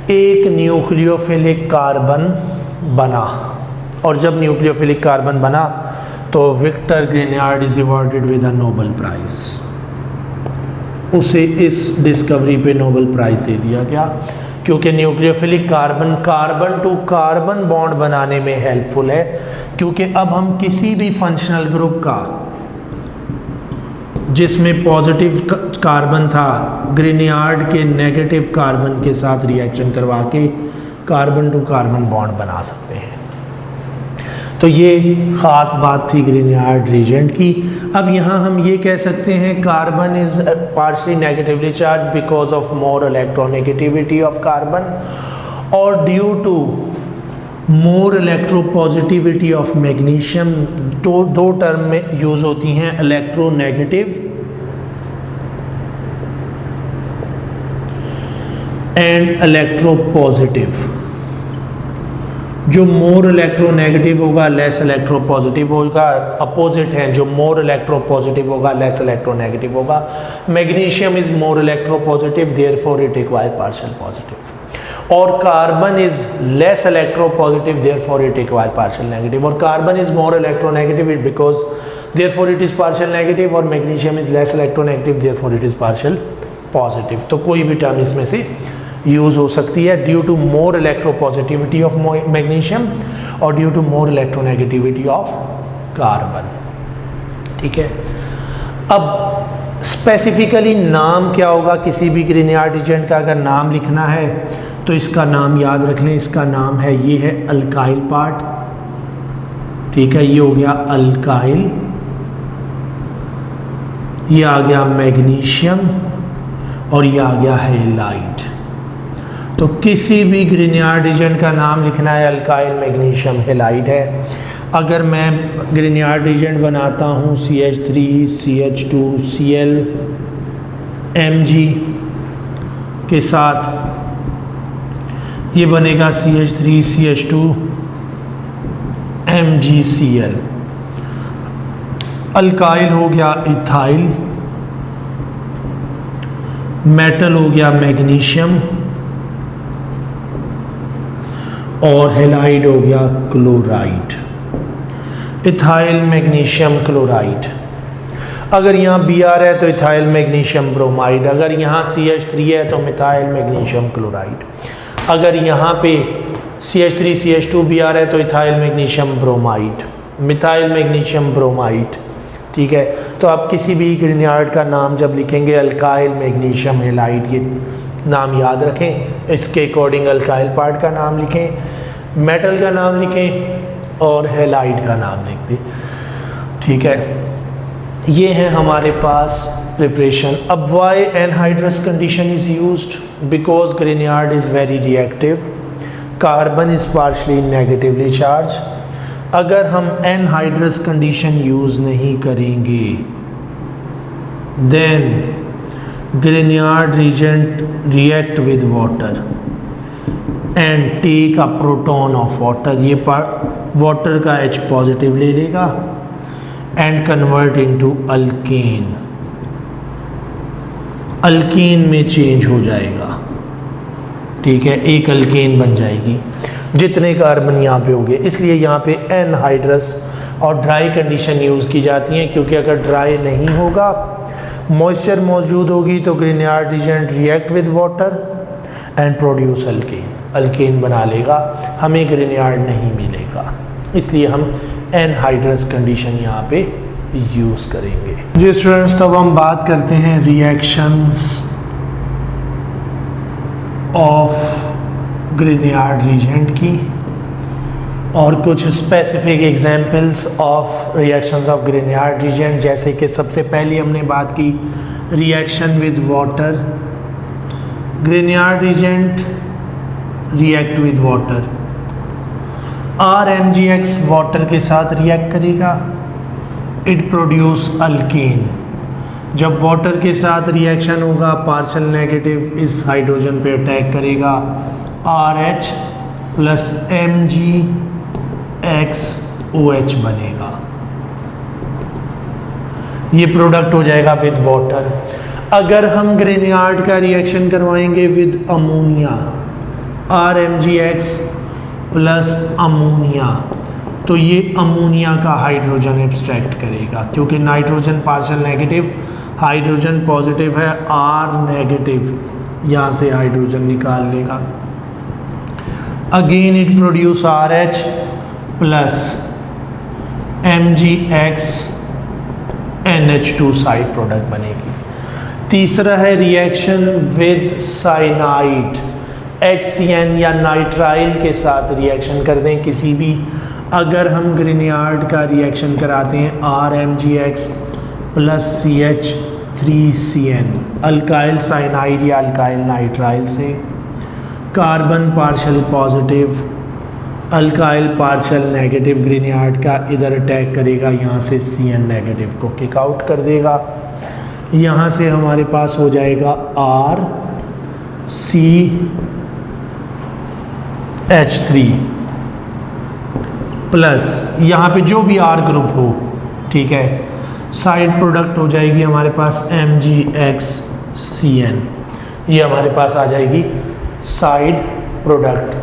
एक न्यूक्लियोफिलिक कार्बन बना। और जब न्यूक्लियोफिलिक कार्बन बना तो Victor Grignard is awarded with a Nobel prize. उसे इस डिस्कवरी पे नोबेल प्राइज दे दिया गया क्योंकि nucleophilic carbon carbon to carbon bond बनाने में हेल्पफुल है। क्योंकि अब हम किसी भी फंक्शनल ग्रुप का जिसमें पॉजिटिव कार्बन था, ग्रिनियार्ड के नेगेटिव कार्बन के साथ रिएक्शन करवा के कार्बन टू कार्बन बॉन्ड बना सकते हैं। तो ये ख़ास बात थी ग्रिनियार्ड रिएजेंट की। अब यहाँ हम ये कह सकते हैं carbon is partially negatively charge because of more electronegativity of carbon और due to more electropositivity of magnesium. दो टर्म में यूज़ होती हैं, इलेक्ट्रोनेगेटिव एंड इलेक्ट्रोपॉजिटिव। जो मोर इलेक्ट्रोनेगेटिव होगा लेस इलेक्ट्रोपॉजिटिव होगा, अपोजिट है, जो मोर इलेक्ट्रोपॉजिटिव होगा लेस इलेक्ट्रोनेगेटिव होगा। Magnesium is more electropositive, therefore it require partial positive, और carbon is less electropositive, therefore it require partial negative, और carbon is more electronegative because therefore it is partial negative, और magnesium is less electronegative, therefore it is partial positive. तो कोई भी term इसमें से use हो सकती है due to more electropositivity of magnesium और due to more electronegativity of carbon. ठीक है, अब स्पेसिफिकली नाम क्या होगा किसी भी ग्रिनियार्ड रिएजेंट का? अगर नाम लिखना है तो इसका नाम याद रख लें, इसका नाम है, ये है अल्काइल पार्ट। ठीक है, ये हो गया अल्काइल, ये आ गया मैग्नीशियम और ये आ गया हैलाइड। तो किसी भी ग्रिनियार्ड रिएजेंट का नाम लिखना है, अल्काइल, मैग्नीशियम, हैलाइड है। अगर मैं ग्रिनियार्ड रिएजेंट बनाता हूँ CH3 CH2 Cl Mg के साथ, ये बनेगा CH3 CH2 MgCl। अल्काइल हो गया इथाइल, मेटल हो गया मैग्नीशियम और हैलाइड हो गया क्लोराइड। Ethyl magnesium chloride. अगर यहाँ Br है तो इथाइल मैग्नीशियम ब्रोमाइड, अगर यहाँ CH3 है तो मिथाइल मैग्नीशियम क्लोराइड, अगर यहाँ पे CH3 CH2 Br है तो ethyl magnesium bromide, methyl magnesium bromide. ठीक है, तो आप किसी भी ग्रिनियार्ड का नाम जब लिखेंगे, अल्काइल मैग्नीशियम हैलाइड, ये नाम याद रखें, इसके अकॉर्डिंग अल्काइल पार्ट का नाम लिखें, मेटल का नाम लिखें और हैलाइड का नाम लिख दें। ठीक है, ये है हमारे पास प्रिपरेशन। अब why anhydrous condition is used? Because Grignard is very reactive, carbon is partially negatively charge. अगर हम एनहाइड्रस कंडीशन यूज़ नहीं करेंगे then Grignard reagent react with water and take a proton of water, ये water का H positive ले लेगा and convert into alkane, alkyne में change हो जाएगा। ठीक है, एक अल्केन बन जाएगी जितने कार्बन यहाँ पे हो गए। इसलिए यहाँ पे एनहाइड्रस और ड्राई कंडीशन यूज़ की जाती हैं, क्योंकि अगर ड्राई नहीं होगा, मॉइस्चर मौजूद होगी, तो Grignard reagent react with water and produce alkane, alkane बना लेगा, हमें ग्रिनियार्ड नहीं मिलेगा। इसलिए हम एनहाइड्रस कंडीशन यहाँ पे यूज़ करेंगे। जी स्टूडेंट्स, तब हम बात करते हैं रिएक्शंस ऑफ ग्रिनियार्ड रिएजेंट की और कुछ specific examples of reactions of Grignard reagent. जैसे कि सबसे पहले हमने बात की reaction with water. Grignard reagent react with water, RMgX water के साथ रिएक्ट करेगा, इट प्रोड्यूस अल्केन। जब वाटर के साथ रिएक्शन होगा, पार्शियल नेगेटिव इस हाइड्रोजन पे अटैक करेगा, RH प्लस MgXOH बनेगा, ये प्रोडक्ट हो जाएगा विद वाटर। अगर हम ग्रिनियार्ड का रिएक्शन करवाएंगे with ammonia, RMgX plus ammonia, तो ये अमोनिया का हाइड्रोजन एब्स्ट्रैक्ट करेगा, क्योंकि nitrogen partial negative, hydrogen positive है, R नेगेटिव, यहाँ से हाइड्रोजन निकाल लेगा। Again it produce RH plus MgX NH2 side product बनेगी। तीसरा है रिएक्शन विद साइनाइड, HCN या नाइट्राइल के साथ रिएक्शन कर दें किसी भी। अगर हम ग्रिनियार्ड का रिएक्शन कराते हैं RMgX plus CH3CN alkyl cyanide या अल्काइल नाइट्राइल से, carbon partial positive alkyl partial negative Grignard का इधर अटैक करेगा, यहाँ से CN नेगेटिव को किक आउट कर देगा। यहाँ से हमारे पास हो जाएगा RCH3 प्लस यहाँ पे जो भी R ग्रुप हो, ठीक है, साइड प्रोडक्ट हो जाएगी हमारे पास MgXCN, ये हमारे पास आ जाएगी साइड प्रोडक्ट।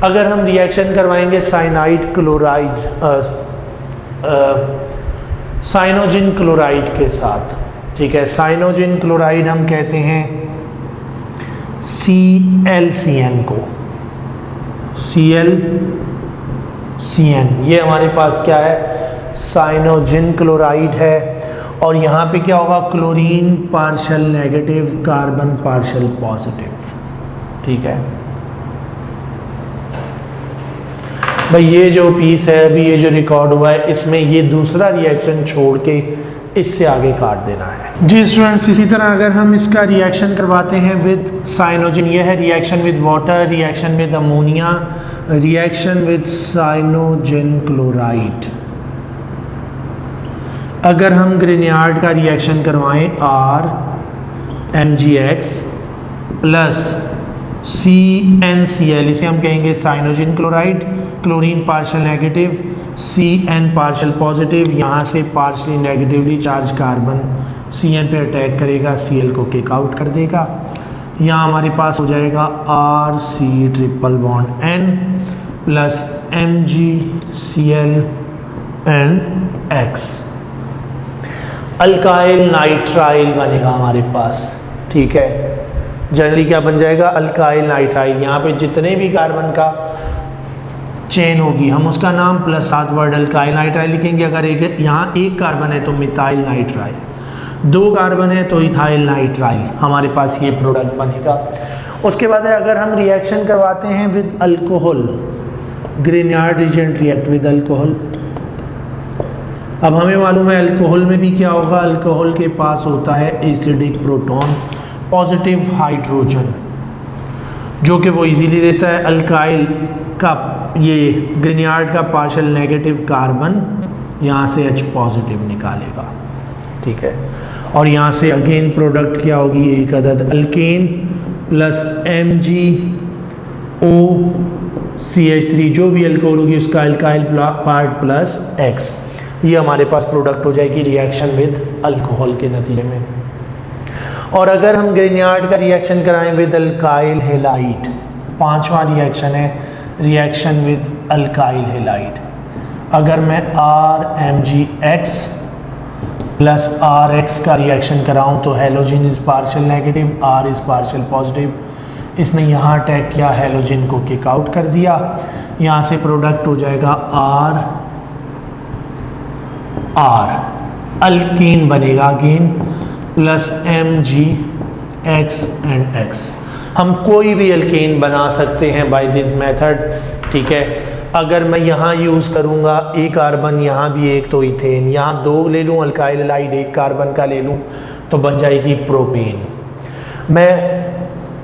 अगर हम रिएक्शन करवाएंगे साइनाइड क्लोराइड साइनोजिन क्लोराइड के साथ, ठीक है, साइनोजिन क्लोराइड हम कहते हैं ClCN को, ClCN ये हमारे पास क्या है, साइनोजिन क्लोराइड है। और यहाँ पे क्या होगा, chlorine partial negative carbon partial positive, ठीक है भाई। ये जो पीस है अभी, ये जो रिकॉर्ड हुआ है, इसमें ये दूसरा रिएक्शन छोड़ के इससे आगे काट देना है जी स्टूडेंट्स। इसी तरह अगर हम इसका रिएक्शन करवाते हैं विद साइनोजिन, ये है reaction with water, reaction with ammonia, reaction with cyanogen chloride. अगर हम ग्रिनियार्ड का रिएक्शन करवाएं RMgX प्लस CnCl, इसे हम कहेंगे cyanogen chloride, chlorine partial negative CN partial positive, यहाँ से partially negatively charge carbon CN पे अटैक करेगा, Cl को किक आउट कर देगा। यहाँ हमारे पास हो जाएगा RC triple bond N plus MgClNX, alkyl nitrile बनेगा हमारे पास, ठीक है। जनरली क्या बन जाएगा, अल्काइल नाइट्राइल। यहाँ पे जितने भी कार्बन का चेन होगी हम उसका नाम प्लस साथ वर्ड अल्काइल नाइट्राइल लिखेंगे। अगर एक यहाँ एक कार्बन है तो मिथाइल नाइट्राइल, दो कार्बन है तो इथाइल नाइट्राइल, हमारे पास ये प्रोडक्ट बनेगा। उसके बाद है अगर हम रिएक्शन करवाते हैं with alcohol, Grignard reagent react with alcohol. अब हमें मालूम है अल्कोहल में भी क्या होगा, अल्कोहल के पास होता है एसिडिक प्रोटॉन पॉजिटिव हाइड्रोजन, जो कि वो इजीली देता है अल्काइल का, ये ग्रिनियार्ड का पार्शल नेगेटिव कार्बन यहाँ से H पॉजिटिव निकालेगा, ठीक है। और यहाँ से अगेन प्रोडक्ट क्या होगी, एक अदद अल्केन प्लस MgOCH3, जो भी अल्कोहल होगी उसका अल्काइल पार्ट प्लस X, ये हमारे पास प्रोडक्ट हो जाएगी रिएक्शन विद अल्कोहल के नतीजे में। और अगर हम ग्रिनियार्ड का रिएक्शन कराएं विद अल्काइल हेलाइड, पांचवा रिएक्शन है रिएक्शन विद अल्काइल हेलाइड। अगर मैं RMgX प्लस RX का रिएक्शन कराऊं तो halogen is partial negative, R is partial positive, इसने यहाँ अटैक किया, हेलोजिन को किक आउट कर दिया। यहाँ से प्रोडक्ट हो जाएगा R अल्कीन बनेगा again plus MgX and X। हम कोई भी अल्केन बना सकते हैं बाय दिस मेथड, ठीक है। अगर मैं यहाँ यूज़ करूँगा एक कार्बन, यहाँ भी एक, तो इथेन, यहाँ दो ले लूँ अल्काइल हैलाइड, एक कार्बन का ले लूँ तो बन जाएगी प्रोपेन। मैं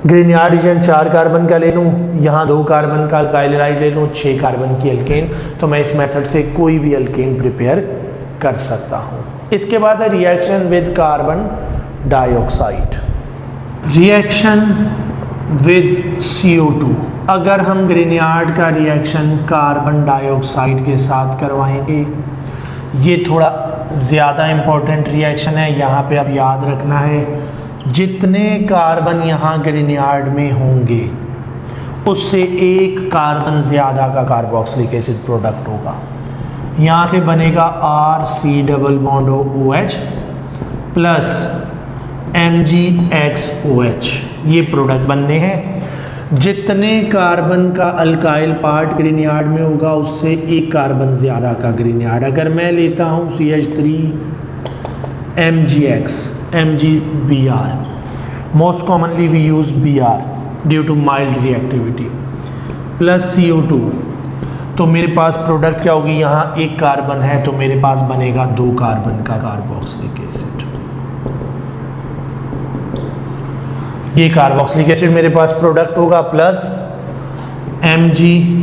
ग्रिनियार्ड रिएजेंट 4 कार्बन का ले लूँ, यहाँ 2 कार्बन का अल्काइल हैलाइड ले लूँ, 6 कार्बन की अल्केन, तो मैं इस मेथड से कोई भी अल्केन प्रिपेयर कर सकता हूँ। इसके बाद है reaction with carbon dioxide, reaction with CO2। अगर हम ग्रिनियार्ड का रिएक्शन कार्बन डाइऑक्साइड के साथ करवाएंगे, ये थोड़ा ज़्यादा इम्पोर्टेंट रिएक्शन है। यहाँ पे अब याद रखना है, जितने कार्बन यहाँ ग्रिनियार्ड में होंगे उससे एक कार्बन ज़्यादा का कार्बोक्सिलिक एसिड प्रोडक्ट होगा। यहाँ से बनेगा RC double bond OH plus MgXOH, ये प्रोडक्ट बनने हैं। जितने कार्बन का अल्काइल पार्ट ग्रिनियार्ड में होगा उससे एक कार्बन ज़्यादा का ग्रिनियार्ड। अगर मैं लेता हूँ CH3 MgBr. Most commonly we use Br due to mild reactivity plus CO2. तो मेरे पास प्रोडक्ट क्या होगी, यहाँ एक कार्बन है तो मेरे पास बनेगा 2 कार्बन का कार्बोक्सिलिक एसिड। ये कार्बोक्सिलिक एसिड मेरे पास प्रोडक्ट होगा प्लस MgBrOH।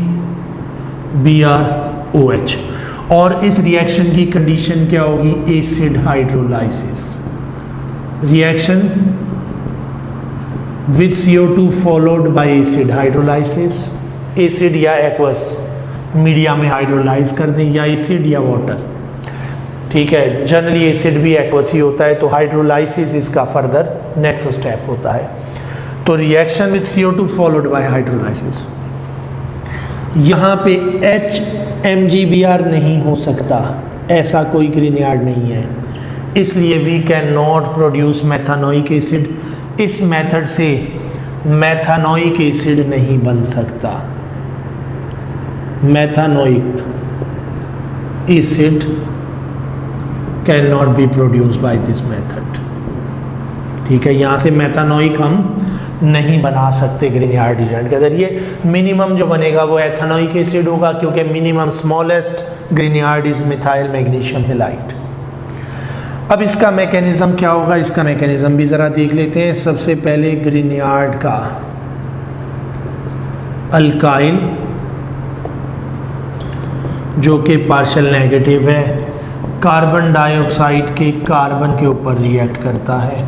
और इस रिएक्शन की कंडीशन क्या होगी, acid hydrolysis. Reaction with CO2 followed by acid hydrolysis. Acid या एक्वस मीडिया में हाइड्रोलाइज कर दें, या एसिड या वाटर, ठीक है। जनरली एसिड भी एक्वस ही होता है, तो हाइड्रोलाइसिस इसका फर्दर नेक्स्ट स्टेप होता है। तो reaction with CO2 followed by hydrolysis. यहाँ पे MgBr नहीं हो सकता, ऐसा कोई ग्रीनयार्ड नहीं है, इसलिए we can not produce methanoic acid. इस मेथड से मेथानोइक एसिड नहीं बन सकता। Methanoic acid can not be produce by this method, ठीक है। यहाँ से मेथानोइक हम नहीं बना सकते ग्रीनयार्ड एजेंट के जरिए। मिनिमम जो बनेगा वो एथेनोइक एसिड होगा, क्योंकि minimum smallest Grignard is methyl magnesium halide. अब इसका मैकेनिज्म क्या होगा, इसका मैकेनिज्म भी ज़रा देख लेते हैं। सबसे पहले ग्रीनयार्ड का अल्काइल जो कि पार्शियल नेगेटिव है, कार्बन डाइऑक्साइड के कार्बन के ऊपर रिएक्ट करता है।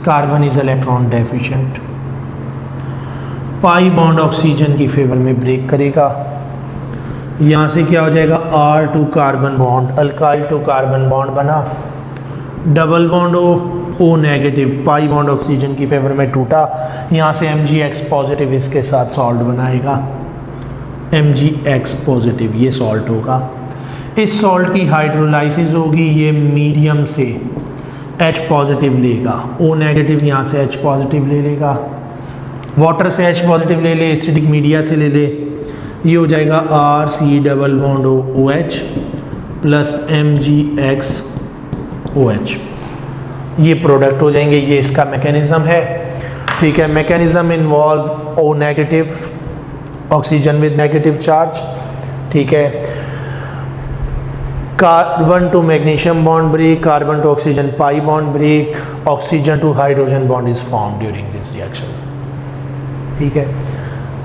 Carbon is electron deficient, pi bond oxygen की फेवर में ब्रेक करेगा। यहाँ से क्या हो जाएगा, R2 carbon bond, alkyl to carbon bond बना, double bond O negative, pi bond oxygen की फेवर में टूटा। यहाँ से MgX पॉजिटिव इसके साथ सॉल्ट बनाएगा, MgX पॉजिटिव, ये सॉल्ट होगा। इस सॉल्ट की हाइड्रोलाइसिस होगी, ये मीडियम से H पॉजिटिव लेगा, O नेगेटिव यहाँ से H पॉजिटिव ले लेगा, वाटर से H पॉजिटिव ले ले, एसिडिक मीडिया से ले ले, ये हो जाएगा RC double bond OH plus MgXOH। ये प्रोडक्ट हो जाएंगे, ये इसका मैकेनिज्म है, ठीक है। Mechanism involve O negative oxygen with negative charge, ठीक है। Carbon to magnesium bond break, carbon to oxygen pi bond break, oxygen to hydrogen bond is form during this reaction, ठीक है।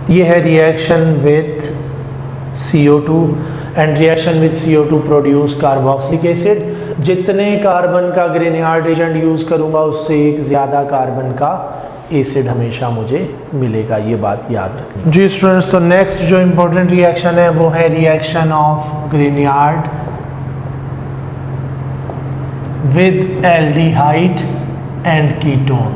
ये है reaction with CO2 and reaction with CO2 produce carboxylic acid. जितने carbon का Grignard agent use करूँगा उससे एक ज़्यादा कार्बन का एसिड हमेशा मुझे मिलेगा, ये बात याद रखना जी स्टूडेंट्स। तो नेक्स्ट जो इम्पोर्टेंट रिएक्शन है वो है reaction of Grignard with aldehyde and ketone.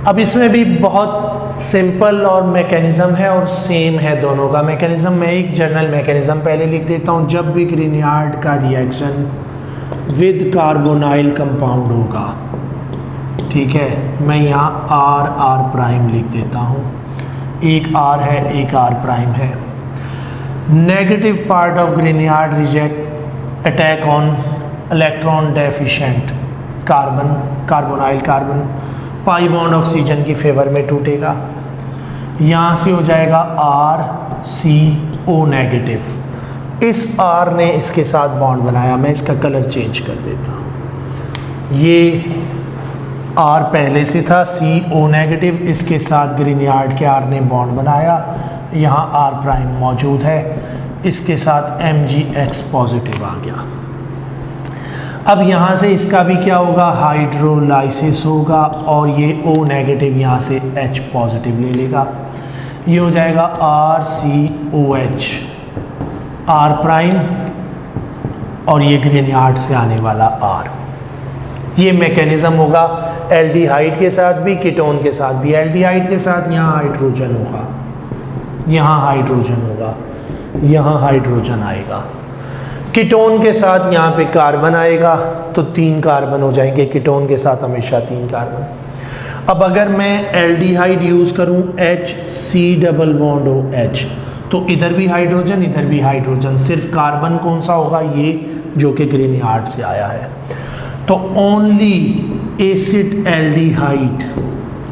अब इसमें भी बहुत सिंपल और मैकेनिज्म है और सेम है दोनों का मैकेनिज्म। मैं एक जनरल मैकेनिज्म पहले लिख देता हूँ। जब भी ग्रीनयार्ड का रिएक्शन विद कार्बोनाइल कंपाउंड होगा, ठीक है, मैं यहाँ R प्राइम लिख देता हूँ, एक R है एक R प्राइम है। Negative part of Grignard reagent attack on electron deficient carbon, carbonyl carbon, pi bond oxygen की फेवर में टूटेगा। यहाँ से हो जाएगा RCO नेगेटिव। इस R ने इसके साथ बॉन्ड बनाया, मैं इसका कलर चेंज कर देता हूँ। ये R पहले से था, CO नेगेटिव, इसके साथ ग्रीनयार्ड के R ने बॉन्ड बनाया, यहाँ R प्राइम मौजूद है, इसके साथ MgX पॉजिटिव आ गया। अब यहाँ से इसका भी क्या होगा, हाइड्रोलाइसिस होगा और ये O नेगेटिव यहाँ से H पॉजिटिव ले लेगा। ये हो जाएगा RCOH, R प्राइम और ये ग्रीनयार्ड से आने वाला R। ये मैकेनिज्म होगा एल्डिहाइड के साथ भी, कीटोन के साथ भी। एल्डिहाइड के साथ यहाँ हाइड्रोजन होगा, यहाँ हाइड्रोजन होगा, यहाँ हाइड्रोजन आएगा। कीटोन के साथ यहाँ पे कार्बन आएगा तो 3 कार्बन हो जाएंगे, कीटोन के साथ हमेशा 3 कार्बन। अब अगर मैं एल्डिहाइड यूज़ करूँ HC डबल बॉन्ड OH, तो इधर भी हाइड्रोजन इधर भी हाइड्रोजन, सिर्फ कार्बन कौन सा होगा, ये जो कि ग्रीनयार्ड से आया है। तो ओनली एसिड एल्डिहाइड,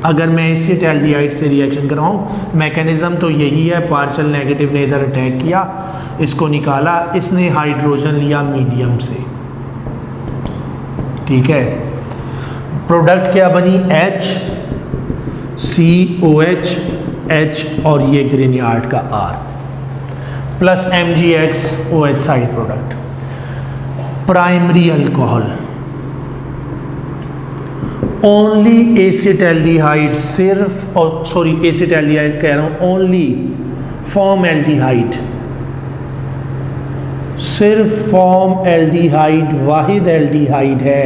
अगर मैं एसिड एल्डिहाइड से रिएक्शन कराऊँ, मैकेनिज्म तो यही है, पार्शियल नेगेटिव ने इधर अटैक किया, इसको निकाला, इसने हाइड्रोजन लिया मीडियम से, ठीक है। प्रोडक्ट क्या बनी, H COH H और ये ग्रिनियार्ड का R plus MgX side product. Primary alcohol, only acetaldehyde, सिर्फ, और सॉरी एसिटाल्डिहाइड कह रहा हूं, ओनली फॉर्म एल्डिहाइड, सिर्फ फॉर्म एल्डिहाइड, वाहिद एल्डिहाइड है।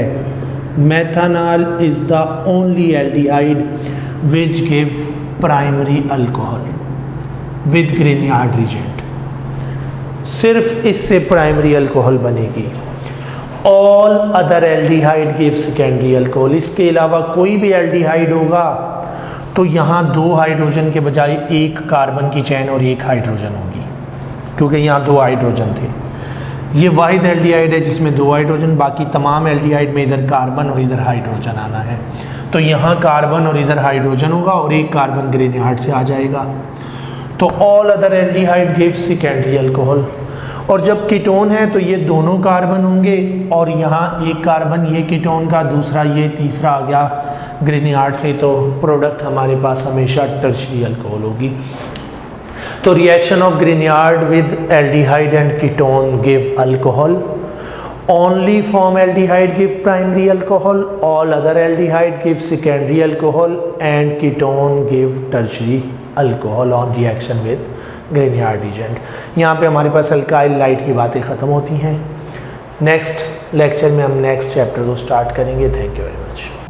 Methanol is the only aldehyde which give primary alcohol with Grignard reagent, सिर्फ इससे प्राइमरी अल्कोहल बनेगी। All other aldehyde give secondary alcohol, इसके अलावा कोई भी एल्डिहाइड होगा तो यहाँ 2 हाइड्रोजन के बजाय 1 कार्बन की चेन और 1 हाइड्रोजन होगी, क्योंकि यहाँ 2 हाइड्रोजन थे। ये वाहिद एल्डिहाइड है जिसमें 2 हाइड्रोजन, बाकी तमाम एल्डिहाइड में इधर कार्बन और इधर हाइड्रोजन आना है, तो यहाँ कार्बन और इधर हाइड्रोजन होगा और 1 कार्बन ग्रिनियार्ड से आ जाएगा। तो all other aldehyde give secondary alcohol. और जब कीटोन है तो ये दोनों कार्बन होंगे और यहाँ 1 कार्बन ये कीटोन का, दूसरा ये, तीसरा आ गया ग्रिनियार्ड से, तो प्रोडक्ट हमारे पास हमेशा टर्शियरी अल्कोहल होगी। तो reaction of Grignard with aldehyde and ketone give alcohol, only form aldehyde give primary alcohol, all other aldehyde give secondary alcohol and ketone give tertiary alcohol on reaction with Grignard reagent। यहाँ पे हमारे पास alkyl light की बातें ख़त्म होती हैं। Next lecture में हम नेक्स्ट चैप्टर को स्टार्ट करेंगे। Thank you very much.